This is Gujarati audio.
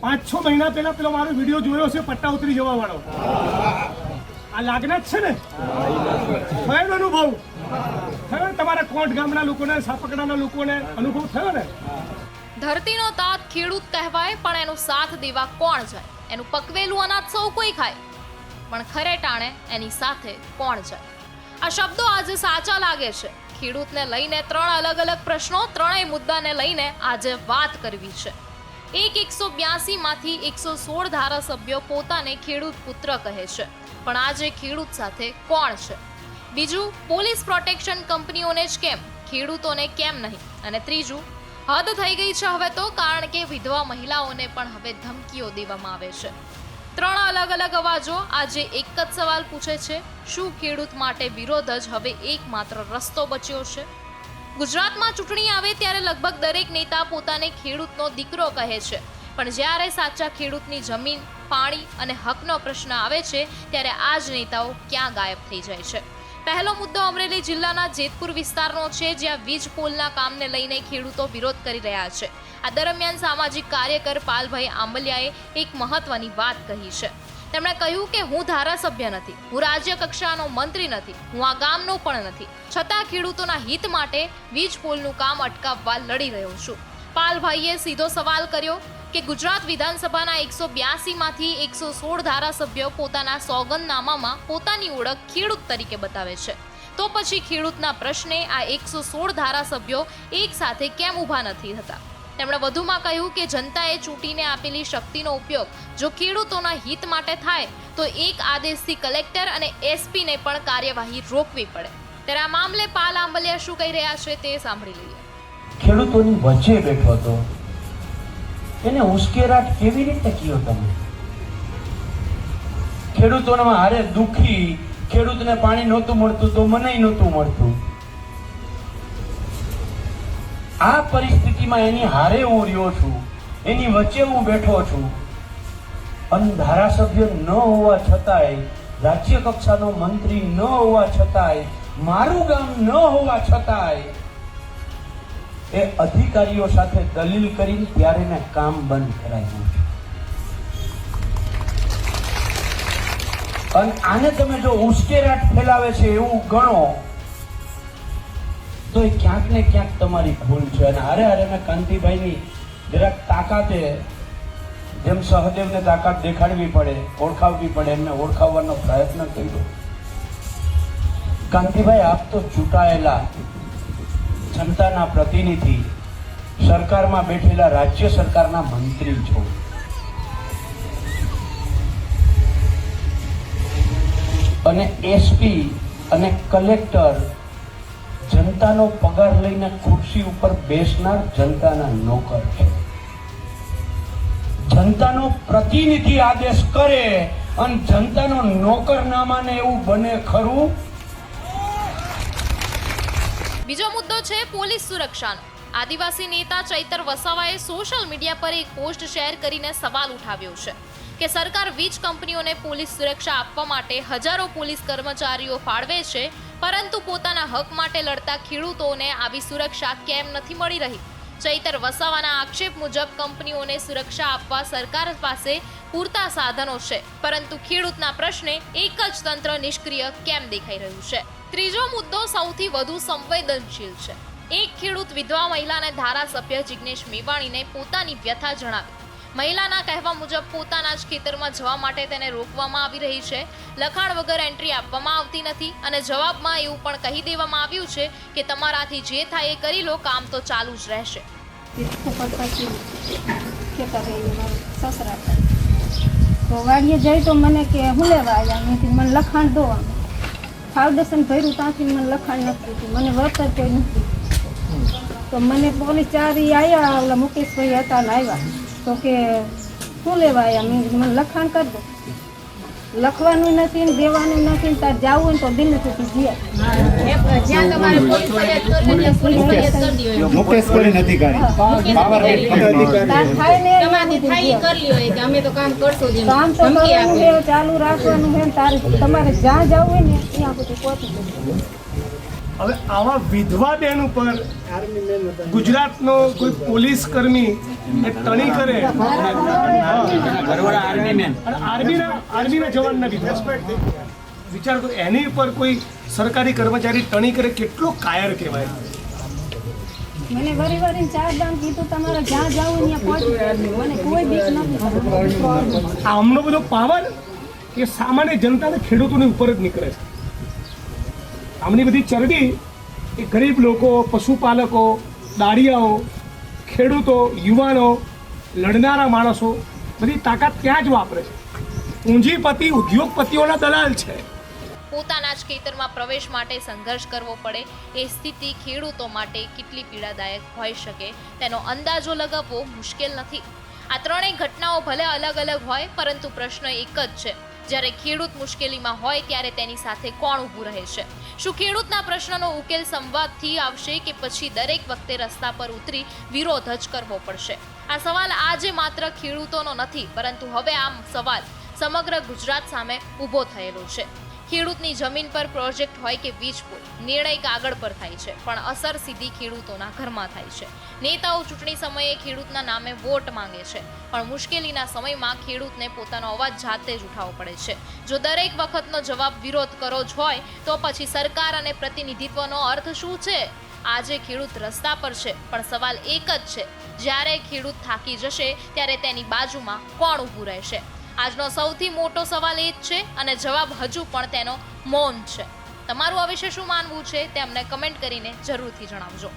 5-6 મહિના પહેલા પેલો મારો વિડીયો જોયો છે પટ્ટા ઉતરી જવા વાળો, આ લાગના જ છે ને? થયો અનુભવ થયો તમારા કોટ ગામના લોકોને, સાપકડાના લોકોને અનુભવ થયો ને? ધરતીનો તાત ખેડૂત કહેવાય, પણ એનો સાથ દેવા કોણ જાય? એનું પકવેલું અનાજ સૌ કોઈ ખાય, પણ ખરે ટાણે એની સાથે કોણ જાય? આ શબ્દો આજે સાચા લાગે છે. ખેડૂતને લઈને 3 અલગ અલગ પ્રશ્નો, ત્રણેય મુદ્દાને લઈને આજે વાત કરવી છે. 182 માંથી 116 ધારાસભ્યો પોતાને ખેડૂત પુત્ર કહે છે, પણ આજે ખેડૂત સાથે કોણ છે? બીજું, પોલીસ પ્રોટેક્શન કંપનીઓને જ કેમ, ખેડૂતોને કેમ નહીં? અને ત્રીજું, હદ થઈ ગઈ છે હવે તો, કારણ કે વિધવા મહિલાઓને પણ હવે ધમકીઓ દેવામાં આવે છે. 3 અલગ અલગ અવાજો આજે એક જ સવાલ પૂછે છે: શું ખેડૂત માટે વિરોધ જ હવે એકમાત્ર રસ્તો બચ્યો છે? ગુજરાતમાં ચૂંટણી આવે ત્યારે લગભગ દરેક નેતા પોતાને ખેડૂતનો દીકરો કહે છે, પણ જ્યારે સાચા ખેડૂતની જમીન, પાણી અને હકનો પ્રશ્ન આવે છે ત્યારે આ જ નેતાઓ ક્યાં ગાયબ થઈ જાય છે? પહેલો મુદ્દો અમરેલી જિલ્લાના જેતપુર વિસ્તારનો છે, જ્યાં વીજ પોલના કામને લઈને ખેડૂતો વિરોધ કરી રહ્યા છે. આ દરમિયાન સામાજિક કાર્યકર પાલભાઈ આંબલિયાએ એક મહત્વની વાત કહી છે. તેમણે કહ્યું કે હું ધારાસભ્ય નથી, હું રાજ્ય કક્ષાનો મંત્રી નથી, હું આ ગામનો પણ નથી, છતાં ખેડૂતોના હિત માટે વીજ પોલનું કામ અટકાવવા લડી રહ્યો છું. પાલભાઈએ સીધો સવાલ કર્યો કે ગુજરાત વિધાનસભાના 182 માંથી 116 ધારાસભ્યો પોતાના સોગંદનામામાં પોતાની ઓળખ ખેડૂત તરીકે બતાવે છે, તો પછી ખેડૂતના પ્રશ્ને આ 116 ધારાસભ્યો એક સાથે કેમ ઊભા નથી થતા? તેમણે વધુમાં કહ્યું કે જનતાએ ચૂંટીને આપેલી શક્તિનો ઉપયોગ જો ખેડૂતોના હિત માટે થાય તો એક આદેશથી કલેક્ટર અને એસપીને પણ કાર્યવાહી રોકવી પડે. ત્યારે આ મામલે પાલ આંબલિયા શું કહી રહ્યા છે તે સાંભળી લઈએ. ખેડૂતોની વચ્ચે બેઠો હતો, એને ઉશ્કેરાટ કેવી રીતે કયો તમે? ખેડૂતોના હારે દુખી, ખેડૂતને પાણી નહોતું મળતું તો મને નહોતું મળતું. આ પરિસ્થિતિમાં એની હારે હું રહ્યો છું, એની વચ્ચે હું બેઠો છું, અને ધારાસભ્ય ન હોવા છતાંય, રાજ્ય કક્ષાનો મંત્રી ન હોવા છતાંય, મારું ગામ ન હોવા છતાંય એ અધિકારીઓ સાથે દલીલ કરીને ત્યારે ને કામ બંધ કરાવ્યું છે. અને આને તમે જો ઉશ્કેરાટ ફેલાવે છે એવું ગણો તો એ ક્યાંક ને ક્યાંક તમારી ભૂલ છે. અને હારે હારે મેં કાંતિભાઈની જરાક તાકાતે, જેમ સહદેવને તાકાત દેખાડવી પડે, ઓળખાવવી પડે, એમને ઓળખાવવાનો પ્રયત્ન કર્યો. કાંતિભાઈ, આપ તો ચૂંટાયેલા જનતાના પ્રતિનિધિ, સરકારમાં બેઠેલા રાજ્ય સરકારના મંત્રી છો. અને એસપી અને કલેક્ટર જનતાનો પગાર લઈને ખુરશી ઉપર બેસનાર જનતાના નોકર છે. જનતાનો પ્રતિનિધિ આદેશ કરે અને જનતાનો નોકરનામાને એવું બને ખરું? બીજો મુદ્દો છે પોલીસ સુરક્ષાનો. આદિવાસી નેતા ચૈતર વસાવાએ સોશિયલ મીડિયા પર એક પોસ્ટ શેર કરીને સવાલ ઉઠાવ્યો છે કે સરકાર વીજ કંપનીઓને પોલીસ સુરક્ષા આપવા માટે હજારો પોલીસ કર્મચારીઓ ફાળવે છે, પરંતુ પોતાના હક માટે લડતા ખેડૂતોને આવી સુરક્ષા કેમ નથી મળી રહી? ચૈતર વસાવાના આક્ષેપ મુજબ કંપનીઓને સુરક્ષા આપવા સરકાર પાસે પૂરતા સાધનો છે, પરંતુ ખેડૂતના પ્રશ્ને એક જ તંત્ર નિષ્ક્રિય કેમ દેખાઈ રહ્યું છે? ત્રીજો મુદ્દો સૌથી વધુ સંવેદનશીલ છે. એક ખેડૂત વિધવા મહિલાને ધારાસભ્ય જિગ્નેશ મેવાણીને પોતાની વ્યથા જણાવી. મહિલાના કહેવા મુજબ પોતાના જ ખેતરમાં જવા માટે તેને રોકવામાં આવી રહી છે, લખાણ વગર એન્ટ્રી આપવામાં આવતી નથી, અને જવાબમાં એવું પણ કહી દેવામાં આવ્યું છે કે તમારાથી જે થાય એ કરી લો, કામ તો ચાલુ જ રહેશે. તો વાડીએ જઈ તો મને કે હું લેવા આવ્યા, મને લખાણ દો. ફાઉન્ડેશન ભર્યું ત્યાંથી મને લખાણ નથી દીધું, મને વળતર કોઈ નથી. તો મને પોલીસ ચારી આવ્યા, ઓલા મુકેશભાઈ હતા ને આવ્યા, તો કે શું લેવા આવ્યા? મને લખાણ કરી દો. લખવાનું નથી ને દેવાનું નથી ને તાર જવું હોય તો દિલ્હી સુધી ચાલુ રાખવાનું છે. તારે જ્યાં જવું હોય ને ત્યાં બધું પહોંચી જશે. હવે આવા વિધવા બેન ઉપર ગુજરાતનો કોઈ પોલીસ કર્મી એ ટણી કરે અને આર્મીના જવાનના વિધવા વિચાર કરો, એની ઉપર કોઈ સરકારી કર્મચારી ટણી કરે, કેટલો કાયર કહેવાય. મને વરી વરીને 4 દામ કીધું તમારે જ્યાં જાવું ત્યાં પહોંચી જજો. મને કોઈ બીક નથી. આમનો બધો પાવર એ સામાન્ય જનતાને ખેડૂતોની ઉપર જ નીકળે છે. આમની બધી ચરબી એ ગરીબ લોકો, પશુપાલકો, દાળિયાઓ, ખેડૂતો, યુવાનો, લડનારા માણસો બધી તાકાત ત્યાં જ વાપરે છે. પૂંજીપતિ ઉદ્યોગપતિઓના દલાલ છે. પોતાના જ ખેતરમાં પ્રવેશ માટે સંઘર્ષ કરવો પડે એ સ્થિતિ ખેડૂતો માટે કેટલી પીડાદાયક હોઈ શકે તેનો અંદાજો લગાવવો મુશ્કેલ નથી. આ ત્રણેય ઘટનાઓ ભલે અલગ અલગ હોય, પરંતુ પ્રશ્ન એક જ છે, જ્યારે ખેડૂત મુશ્કેલીમાં હોય ત્યારે તેની સાથે કોણ ઊભું રહે છે? શું ખેડૂતના પ્રશ્નનો ઉકેલ સંવાદથી આવશે કે પછી દરેક વખતે રસ્તા પર ઉતરી વિરોધ જ કરવો પડશે? આ સવાલ આજે માત્ર ખેડૂતોનો નથી, પરંતુ હવે આ સવાલ સમગ્ર ગુજરાત સામે ઊભો થયેલો છે. ખેડૂતની જમીન પર પ્રોજેક્ટ હોય કે વીજ પુલ, નિર્ણય કાગળ પર થાય છે, પણ અસર સીધી ખેડૂતોના ઘરમાં થાય છે. નેતાઓ ચૂંટણી સમયે ખેડૂતના નામે વોટ માંગે છે, પણ મુશ્કેલીના સમયમાં ખેડૂતને પોતાનો અવાજ જાતે જ ઉઠાવવો પડે છે. જો દરેક વખતનો જવાબ વિરોધ કરો જ હોય, તો પછી સરકાર અને પ્રતિનિધિત્વનો અર્થ શું છે? આજે ખેડૂત રસ્તા પર છે, પણ સવાલ એક જ છે, જ્યારે ખેડૂત થાકી જશે ત્યારે તેની બાજુમાં કોણ ઊભું રહેશે? આજનો સૌથી મોટો સવાલ એ જ છે, અને જવાબ હજુ પણ તેનો મૌન છે. તમારું આ વિશે શું માનવું છે તે અમને કમેન્ટ કરીને જરૂરથી જણાવજો.